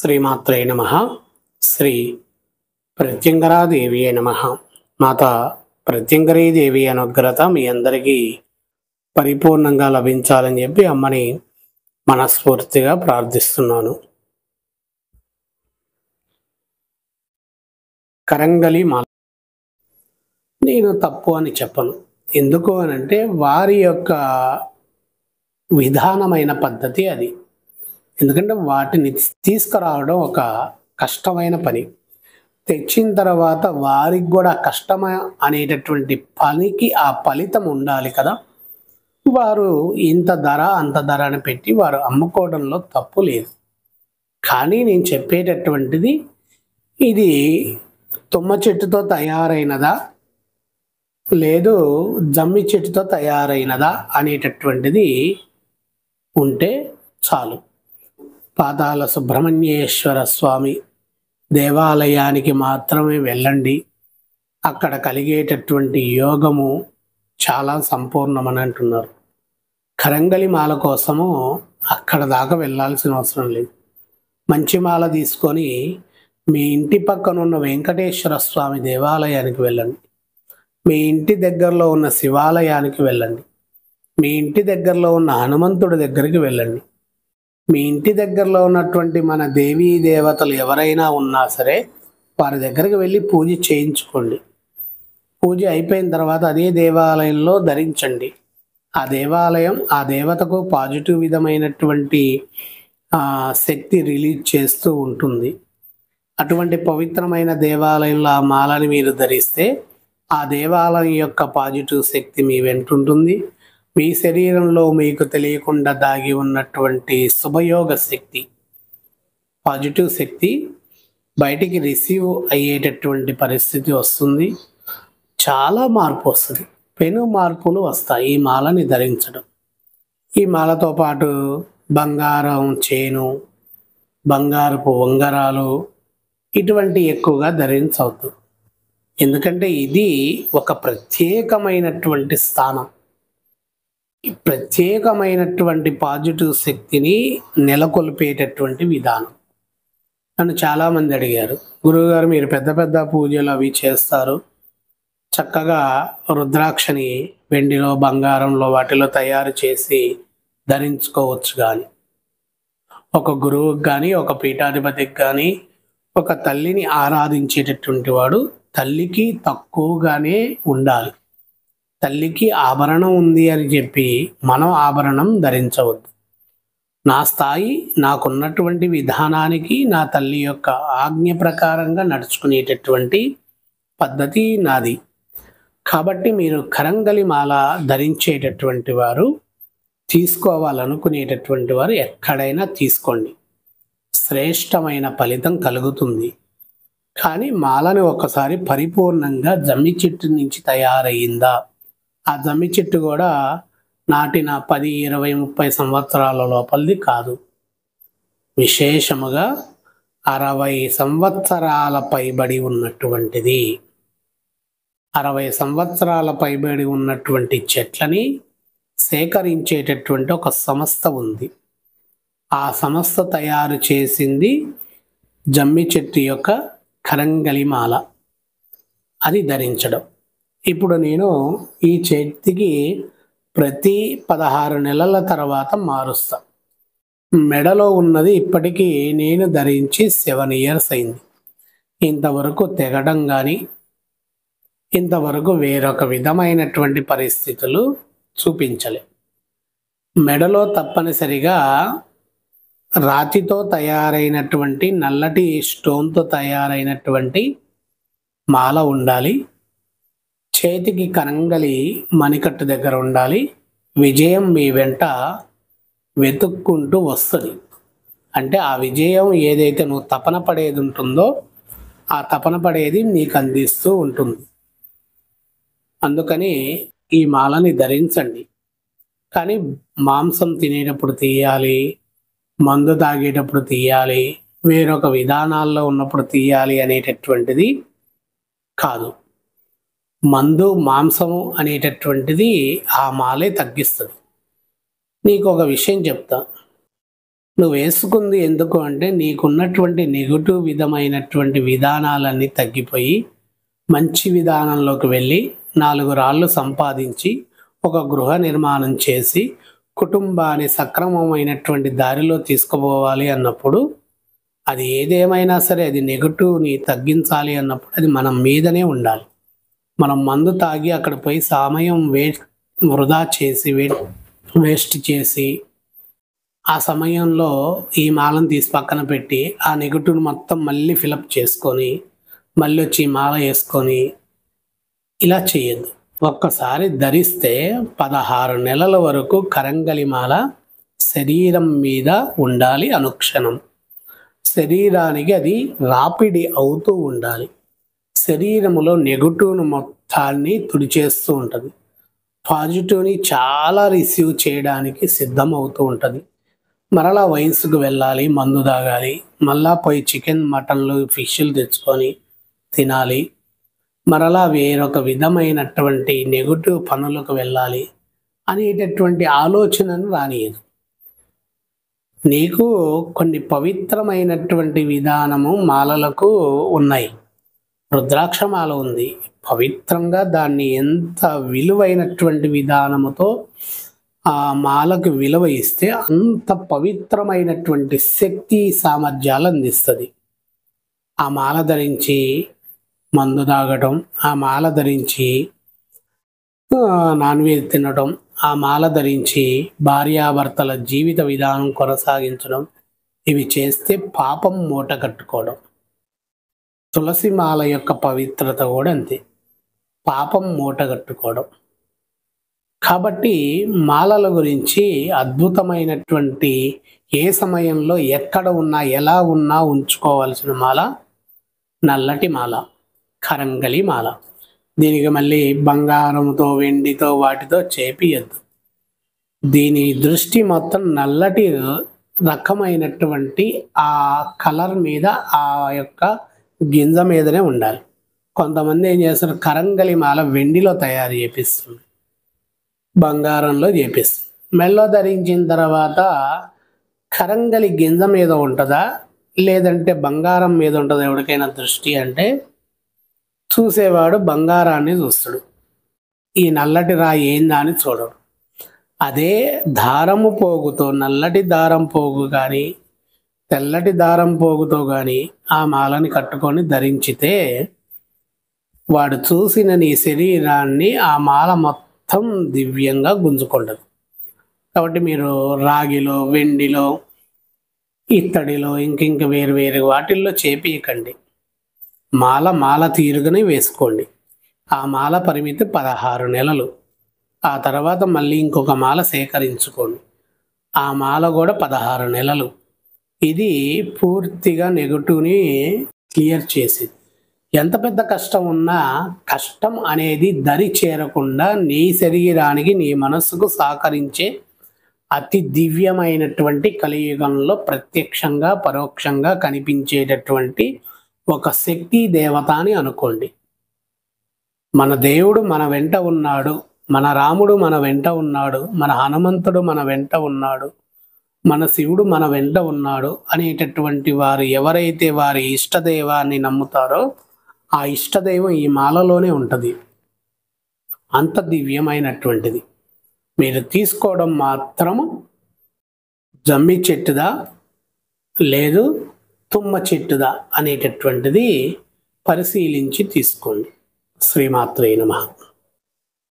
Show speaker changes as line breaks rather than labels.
శ్రీమాత్రే నమః. శ్రీ ప్రత్యంగరాదేవియే నమః. మాత ప్రత్యంగరీదేవి అనుగ్రహత మీ అందరికీ పరిపూర్ణంగా లభించాలని చెప్పి అమ్మని మనస్ఫూర్తిగా ప్రార్థిస్తున్నాను. కరంగలి మాల నేను తప్పు అని చెప్పను. ఎందుకు అనంటే వారి యొక్క విధానమైన పద్ధతి అది. ఎందుకంటే వాటిని తీసుకురావడం ఒక కష్టమైన పని. తెచ్చిన తర్వాత వారికి కూడా కష్టమ అనేటటువంటి పనికి ఆ ఫలితం ఉండాలి కదా. వారు ఇంత ధర అంత ధర అని పెట్టి వారు అమ్ముకోవడంలో తప్పు లేదు. కానీ నేను చెప్పేటటువంటిది ఇది తుమ్మ చెట్టుతో తయారైనదా లేదు జమ్మి చెట్టుతో తయారైనదా అనేటటువంటిది ఉంటే చాలు. పాతాళ సుబ్రహ్మణ్యేశ్వర స్వామి దేవాలయానికి మాత్రమే వెళ్ళండి. అక్కడ కలిగేటటువంటి యోగము చాలా సంపూర్ణమని అంటున్నారు. కరంగలి మాల కోసము అక్కడ దాకా వెళ్ళాల్సిన అవసరం లేదు. మంచి మాల తీసుకొని మీ ఇంటి పక్కన ఉన్న వెంకటేశ్వర స్వామి దేవాలయానికి వెళ్ళండి. మీ ఇంటి దగ్గరలో ఉన్న శివాలయానికి వెళ్ళండి. మీ ఇంటి దగ్గరలో ఉన్న హనుమంతుడి దగ్గరికి వెళ్ళండి. మీ ఇంటి దగ్గరలో ఉన్నటువంటి మన దేవీ దేవతలు ఎవరైనా ఉన్నా సరే వారి దగ్గరికి వెళ్ళి పూజ చేయించుకోండి. పూజ అయిపోయిన తర్వాత అదే దేవాలయంలో ధరించండి. ఆ దేవాలయం ఆ దేవతకు పాజిటివ్ విధమైనటువంటి శక్తి రిలీజ్ చేస్తూ ఉంటుంది. అటువంటి పవిత్రమైన దేవాలయంలో ఆ మాలని మీరు ధరిస్తే ఆ దేవాలయం యొక్క పాజిటివ్ శక్తి మీ వెంటుంటుంది. మీ శరీరంలో మీకు తెలియకుండా దాగి ఉన్నటువంటి శుభయోగ శక్తి, పాజిటివ్ శక్తి బయటికి రిసీవ్ అయ్యేటటువంటి పరిస్థితి వస్తుంది. చాలా మార్పు వస్తుంది. పెను మార్పులు వస్తాయి ఈ మాలని ధరించడం. ఈ మాలతో పాటు బంగారం చేను, బంగారపు ఉంగరాలు ఇటువంటి ఎక్కువగా ధరించవద్దు. ఎందుకంటే ఇది ఒక ప్రత్యేకమైనటువంటి స్థానం. ప్రత్యేకమైనటువంటి పాజిటివ్ శక్తిని నెలకొల్పేటటువంటి విధానం. నన్ను చాలామంది అడిగారు, గురువుగారు మీరు పెద్ద పెద్ద పూజలు అవి చేస్తారు, చక్కగా రుద్రాక్షని వెండిలో బంగారంలో వాటిలో తయారు చేసి ధరించుకోవచ్చు. కానీ ఒక గురువుకి కానీ ఒక పీఠాధిపతికి కానీ ఒక తల్లిని ఆరాధించేటటువంటి వాడు తల్లికి తక్కువగానే ఉండాలి. తల్లికి ఆభరణం ఉంది అని చెప్పి మనం ఆభరణం ధరించవద్దు. నా స్థాయి నాకున్నటువంటి విధానానికి నా తల్లి యొక్క ఆజ్ఞ ప్రకారంగా నడుచుకునేటటువంటి పద్ధతి నాది. కాబట్టి మీరు కరంగలి మాల ధరించేటటువంటి వారు, తీసుకోవాలనుకునేటటువంటి వారు ఎక్కడైనా తీసుకోండి. శ్రేష్టమైన ఫలితం కలుగుతుంది. కానీ మాలని ఒకసారి పరిపూర్ణంగా జమ్మి చెట్టు నుంచి తయారయ్యిందా, ఆ జమ్మి చెట్టు కూడా నాటిన 10, 20, 30 సంవత్సరాల లోపలిది కాదు. విశేషముగా 60 సంవత్సరాల పైబడి ఉన్నటువంటిది. 60 సంవత్సరాల పైబడి ఉన్నటువంటి చెట్లని సేకరించేటటువంటి ఒక సంస్థ ఉంది. ఆ సంస్థ తయారు చేసింది జమ్మి చెట్టు యొక్క కరంగలి మాల. అది ధరించడం. ఇప్పుడు నేను ఈ చేతికి ప్రతి 16 నెలల తర్వాత మారుస్తా. మెడలో ఉన్నది ఇప్పటికీ నేను ధరించి 7 years అయింది. ఇంతవరకు తెగడం కానీ ఇంతవరకు వేరొక విధమైనటువంటి పరిస్థితులు చూపించలే. మెడలో తప్పనిసరిగా రాతితో తయారైనటువంటి నల్లటి స్టోన్తో తయారైనటువంటి మాల ఉండాలి. చేతికి కరంగలి మణికట్టు దగ్గర ఉండాలి. విజయం మీ వెంట వెతుక్కుంటూ వస్తుంది. అంటే ఆ విజయం ఏదైతే నువ్వు తపన పడేది ఉంటుందో ఆ తపన పడేది నీకు అందిస్తూ ఉంటుంది. అందుకని ఈ మాలని ధరించండి. కానీ మాంసం తినేటప్పుడు తీయాలి, మందు తాగేటప్పుడు తీయాలి, వేరొక విధానాల్లో ఉన్నప్పుడు తీయాలి అనేటటువంటిది కాదు. మందు మాంసము అనేటటువంటిది ఆ మాలే తగ్గిస్తుంది. నీకు ఒక విషయం చెప్తా. నువ్వు వేసుకుంది ఎందుకు అంటే నీకున్నటువంటి నెగటివ్ విధమైనటువంటి విధానాలన్నీ తగ్గిపోయి మంచి విధానంలోకి వెళ్ళి 4 రాళ్ళు సంపాదించి ఒక గృహ నిర్మాణం చేసి కుటుంబాన్ని సక్రమమైనటువంటి దారిలో తీసుకుపోవాలి అన్నప్పుడు, అది ఏదేమైనా సరే అది నెగటివ్ని తగ్గించాలి అన్నప్పుడు అది మన మీదనే ఉండాలి. మనం మందు తాగి అక్కడ పోయి సమయం వృధా చేసి వేస్ట్ చేసి ఆ సమయంలో ఈ మాలను తీసి పక్కన పెట్టి ఆ నెగటివ్ మొత్తం మళ్ళీ ఫిలప్ చేసుకొని మళ్ళీ వచ్చి మాల వేసుకొని ఇలా చేయొద్దు. ఒక్కసారి ధరిస్తే 16 నెలల వరకు కరంగలి మాల శరీరం మీద ఉండాలి. అనుక్షణం శరీరానికి అది రాపిడి అవుతూ ఉండాలి. శరీరములో నెగటివ్ను మొత్తాన్ని తుడిచేస్తూ ఉంటుంది. పాజిటివ్ని చాలా రిసీవ్ చేయడానికి సిద్ధం అవుతూ ఉంటుంది. మరలా వయసుకు వెళ్ళాలి, మందు తాగాలి, మళ్ళా పోయి చికెన్ మటన్లు ఫిష్లు తెచ్చుకొని తినాలి, మరలా వేరొక విధమైనటువంటి నెగటివ్ పనులకు వెళ్ళాలి అనేటటువంటి ఆలోచనను రానియదు. నీకు కొన్ని పవిత్రమైనటువంటి విధానము మాలలకు ఉన్నాయి. రుద్రాక్ష మాల ఉంది, పవిత్రంగా దాన్ని ఎంత విలువైనటువంటి విధానముతో ఆ మాలకు విలువ ఇస్తే అంత పవిత్రమైనటువంటి శక్తి సామర్థ్యాలు అందిస్తుంది. ఆ మాల ధరించి మందు తాగటం, ఆ మాల ధరించి నాన్ వెజ్ తినడం, ఆ మాల ధరించి భార్యాభర్తల జీవిత విధానం కొనసాగించడం, ఇవి చేస్తే పాపం మూట కట్టుకోవడం. తులసి మాల యొక్క పవిత్రత కూడా అంతే, పాపం మూట కట్టుకోవడం. కాబట్టి మాలల గురించి అద్భుతమైనటువంటి ఏ సమయంలో ఎక్కడ ఉన్నా ఎలా ఉన్నా ఉంచుకోవాల్సిన మాల నల్లటి మాల, కరంగలి మాల. దీనికి మళ్ళీ బంగారంతో వెండితో వాటితో చేపియద్దు. దీని దృష్టి మొత్తం నల్లటి రకమైనటువంటి ఆ కలర్ మీద, ఆ యొక్క గింజ మీదనే ఉండాలి. కొంతమంది ఏం చేస్తారు, కరంగలి మాల వెండిలో తయారు చేపిస్తుంది, బంగారంలో చేపిస్తుంది. మెల్లో ధరించిన తర్వాత కరంగలి గింజ మీద ఉంటుందా లేదంటే బంగారం మీద ఉంటుందా ఎవరికైనా దృష్టి అంటే చూసేవాడు బంగారాన్ని చూస్తాడు, ఈ నల్లటి రాయి ఏందా అని చూడడు. అదే దారము పోగుతో, నల్లటి దారం పోగు కానీ తెల్లటి దారం పోగుతో కానీ ఆ మాలని కట్టుకొని ధరించితే వాడు చూసిన నీ శరీరాన్ని ఆ మాల మొత్తం దివ్యంగా గుంజుకుంటుంది. కాబట్టి మీరు రాగిలో, వెండిలో, ఇత్తడిలో ఇంక వేరు వాటిల్లో చేపియకండి. మాల తీరుగానే వేసుకోండి. ఆ మాల పరిమితి 16 నెలలు. ఆ తర్వాత మళ్ళీ ఇంకొక మాల సేకరించుకోండి. ఆ మాల కూడా 16 నెలలు. ఇది పూర్తిగా నెగటివ్ని క్లియర్ చేసింది. ఎంత పెద్ద కష్టం ఉన్నా కష్టం అనేది దరి చేరకుండా నీ శరీరానికి, నీ మనస్సుకు సహకరించే అతి దివ్యమైనటువంటి కలియుగంలో ప్రత్యక్షంగా పరోక్షంగా కనిపించేటటువంటి ఒక శక్తి దేవత అని అనుకోండి. మన దేవుడు మన వెంట ఉన్నాడు, మన రాముడు మన వెంట ఉన్నాడు, మన హనుమంతుడు మన వెంట ఉన్నాడు, మన శివుడు మన వెంట ఉన్నాడు అనేటటువంటి వారు ఎవరైతే వారి ఇష్టదైవాన్ని నమ్ముతారో ఆ ఇష్టదైవం ఈ మాలలోనే ఉంటుంది. అంత దివ్యమైనటువంటిది. మీరు తీసుకోవడం మాత్రము జమ్మి చెట్టుదా లేదు తుమ్మ చెట్టుదా అనేటటువంటిది పరిశీలించి తీసుకోండి. శ్రీమాత్రే నమః.